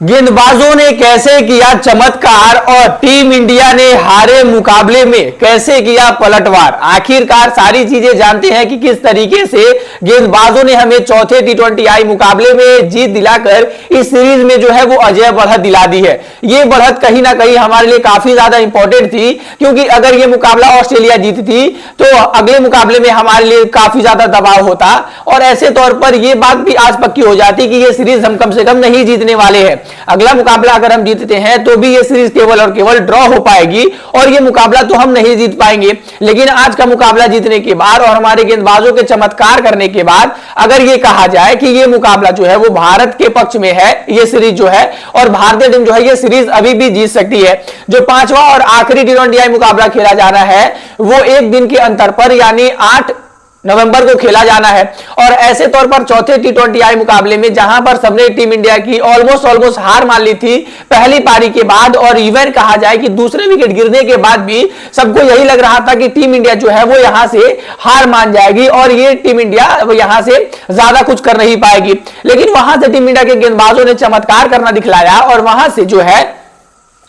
गेंदबाजों ने कैसे किया चमत्कार और टीम इंडिया ने हारे मुकाबले में कैसे किया पलटवार। आखिरकार सारी चीजें जानते हैं कि किस तरीके से गेंदबाजों ने हमें चौथे टी20 मुकाबले में जीत दिलाकर इस सीरीज में जो है वो अजय बढ़त दिला दी है। ये बढ़त कहीं ना कहीं हमारे लिए काफी ज्यादा इंपॉर्टेंट थी, क्योंकि अगर ये मुकाबला ऑस्ट्रेलिया जीतती तो अगले मुकाबले में हमारे लिए काफी ज्यादा दबाव होता और ऐसे तौर पर यह बात भी आज पक्की हो जाती कि ये सीरीज हम कम से कम नहीं जीतने वाले हैं। अगला मुकाबला अगर हम जीतते हैं तो भी ये सीरीज केवल और केवल ड्रॉ हो पाएगी और ये मुकाबला तो हम नहीं जीत पाएंगे। लेकिन आज का मुकाबला जीतने के बाद और हमारे गेंदबाजों के चमत्कार करने के बाद अगर ये कहा जाए कि ये मुकाबला जो है वो भारत के पक्ष में है, ये सीरीज जो है, और भारतीय टीम जो है ये सीरीज अभी भी जीत सकती है। जो पांचवा और आखिरी टी20 मुकाबला खेला जाना है वो एक दिन के अंतर पर यानी 8 नवंबर को खेला जाना है। और ऐसे तौर पर चौथे टी20 मुकाबले में जहां पर सबने टीम इंडिया की ऑलमोस्ट हार मान ली थी पहली पारी के बाद, और इवन कहा जाए कि दूसरे विकेट गिरने के बाद भी सबको यही लग रहा था कि टीम इंडिया जो है वो यहां से हार मान जाएगी और ये टीम इंडिया यहां से ज्यादा कुछ कर नहीं पाएगी। लेकिन वहां से टीम इंडिया के गेंदबाजों ने चमत्कार करना दिखलाया और वहां से जो है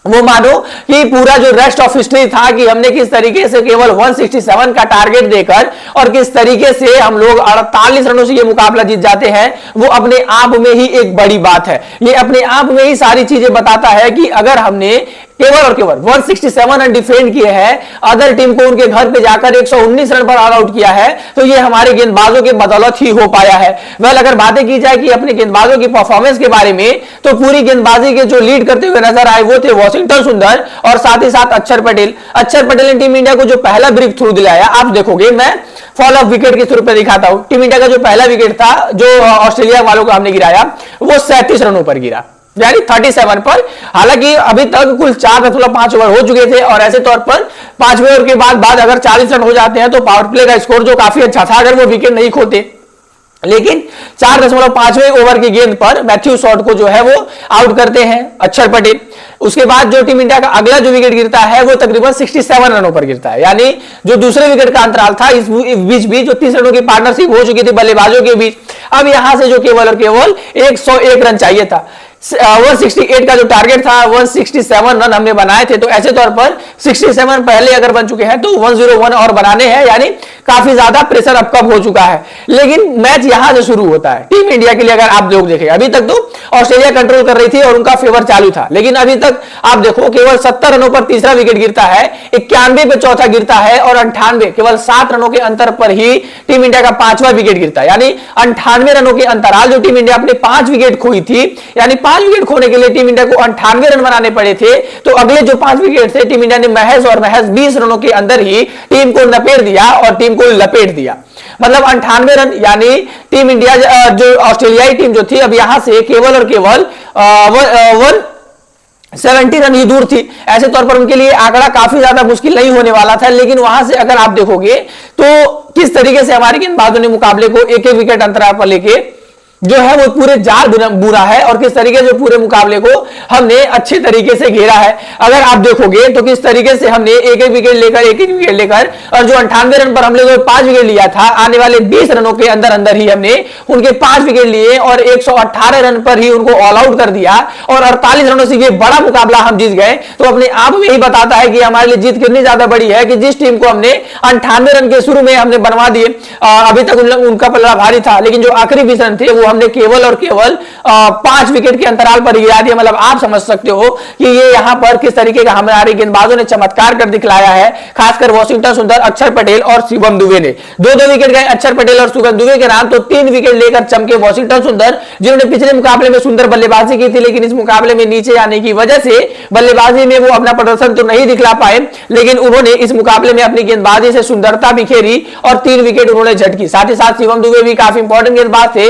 वो मानो कि पूरा जो रेस्ट ऑफ हिस्ट्री था कि हमने किस तरीके से केवल 167 का टारगेट देकर और किस तरीके से हम लोग 48 रनों से ये मुकाबला जीत जाते हैं, वो अपने आप में ही एक बड़ी बात है। ये अपने आप में ही सारी चीजें बताता है कि अगर हमने केवल और केवल 167 रन डिफेंड किए हैं, अदर टीम को उनके घर पे जाकर 119 रन पर ऑल आउट किया है, तो ये हमारे गेंदबाजों के बदौलत ही हो पाया है। वेल, अगर बातें की जाए कि अपने गेंदबाजों की परफॉर्मेंस के बारे में, तो पूरी गेंदबाजी के जो लीड करते हुए नजर आए वो थे वॉशिंगटन सुंदर और साथ ही साथ अक्षर पटेल। अक्षर पटेल ने टीम इंडिया को जो पहला ब्रेक थ्रू दिलाया, आप देखोगे मैं फॉल ऑफ विकेट के स्वरूप में दिखाता हूं। टीम इंडिया का जो पहला विकेट था जो ऑस्ट्रेलिया वालों को हमने गिराया वो 37 रनों पर गिरा, यानी 37 पर। हालांकि अभी तक कुल 4.5 ओवर हो चुके थे और ऐसे तौर पर 5वें ओवर के बाद अगर 40 रन हो जाते हैं तो पावर प्ले का स्कोर जो काफी अच्छा था अगर वो विकेट नहीं खोते। लेकिन 4.5वें ओवर की गेंद पर मैथ्यू शॉट को जो है वो आउट करते हैं अक्षर पटेल। उसके बाद जो टीम इंडिया का अगला जो विकेट गिरता है वो तकरीबन 67 रनों पर गिरता है, यानी जो दूसरे विकेट का अंतराल था इस बीच भी जो 30 रनों की पार्टनरशिप हो चुकी थी बल्लेबाजों के बीच। अब यहां से जो केवल और केवल 101 रन चाहिए था। 168 का जो टारगेट था 167 रन हमने बनाए थे, तो ऐसे तौर पर 67 पहले अगर बन चुके हैं तो 101 और बनाने हैं, यानी काफी ज्यादा प्रेशर अब कम हो चुका है। लेकिन मैच यहां से शुरू होता है टीम इंडिया के लिए। अगर आप लोग देखें अभी तक तो ऑस्ट्रेलिया कंट्रोल कर रही थी और उनका फेवर चालू था, लेकिन अभी तक आप देखो केवल 70 रनों पर तीसरा विकेट गिरता है, 91 पे चौथा गिरता है और 98 केवल 7 रनों के अंतर पर ही टीम इंडिया का 5वां विकेट गिरता है। यानी 98 रनों के अंतराल जो टीम इंडिया अपने 5 विकेट खोई थी, यानी 5 विकेट खोने के लिए टीम इंडिया को 98 रन बनाने पड़े थे, तो अगले जो 5 विकेट थे टीम इंडिया ने महज और महज 20 रनों के अंदर ही टीम को नपेट दिया और टीम को लपेट दिया। मतलब 98 रन, यानी टीम इंडिया जो ऑस्ट्रेलियाई टीम जो थी अब यहां से केवल और केवल 170 रन ही दूर थी। ऐसे तौर पर उनके लिए आंकड़ा काफी ज्यादा मुश्किल नहीं होने वाला था। लेकिन वहां से अगर आप देखोगे तो किस तरीके से हमारे गेंदबाजों ने मुकाबले को एक एक विकेट अंतराल पर लेके जो है वो पूरे जाल बुरा है और किस तरीके से पूरे मुकाबले को हमने अच्छे तरीके से घेरा है। अगर आप देखोगे तो किस तरीके से हमने एक एक विकेट लेकर और जो 98 रन पर हमने जो 5 विकेट लिया था, आने वाले 20 रनों के अंदर अंदर ही हमने उनके 5 विकेट लिए और 118 रन पर ही उनको ऑल आउट कर दिया और 48 रनों से ये बड़ा मुकाबला हम जीत गए। तो अपने आप में ही बताता है कि हमारे लिए जीत कितनी ज्यादा बड़ी है कि जिस टीम को हमने 98 रन के शुरू में हमने बनवा दिए, अभी तक उनका पल्ला भारी था, लेकिन जो आखिरी 20 रन थे वो हमने केवल और केवल 5 विकेट के अंतराल पर गिरा दिया। मतलब आप समझ सकते हो कि ये यहां पर किस तरीके का हमारे गेंदबाजों ने चमत्कार कर दिखलाया है। खासकर वॉशिंगटन सुंदर, अक्षर पटेल और शिवम दुबे ने 2-2 विकेट गए अक्षर पटेल और शिवम दुबे के नाम, तो 3 विकेट लेकर चमके वॉशिंगटन सुंदर, जिन्होंने पिछले मुकाबले में सुंदर बल्लेबाजी की थी, लेकिन इस मुकाबले में नीचे आने की वजह से बल्लेबाजी में वो अपना प्रदर्शन तो नहीं दिखला पाए, लेकिन उन्होंने इस मुकाबले में अपनी गेंदबाजी से सुंदरता बिखेरी और 3 विकेट उन्होंने झटकी। साथ ही साथ शिवम दुबे भी काफी इंपॉर्टेंट गेंदबाज थे।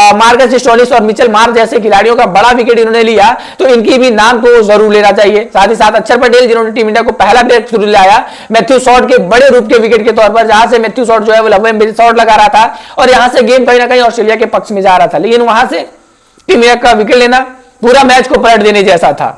मार्कस स्टोनिस और मिचेल मार्श जैसे खिलाड़ियों का बड़ा विकेट इन्होंने लिया, तो इनकी भी नाम तो जरूर लेना चाहिए। साथ ही साथ अक्षर पटेल, जिन्होंने टीम इंडिया को पहला ब्रेक थ्रू दिलाया मैथ्यू शॉट के बड़े रूप के विकेट के तौर पर, जहां से मैथ्यू शॉट जो है वो लंबे शॉट लगा रहा था और यहां से गेम कहीं ना कहीं ऑस्ट्रेलिया के पक्ष में जा रहा था, लेकिन वहां से टीम इंडिया का विकेट लेना पूरा मैच को पलट देने जैसा था।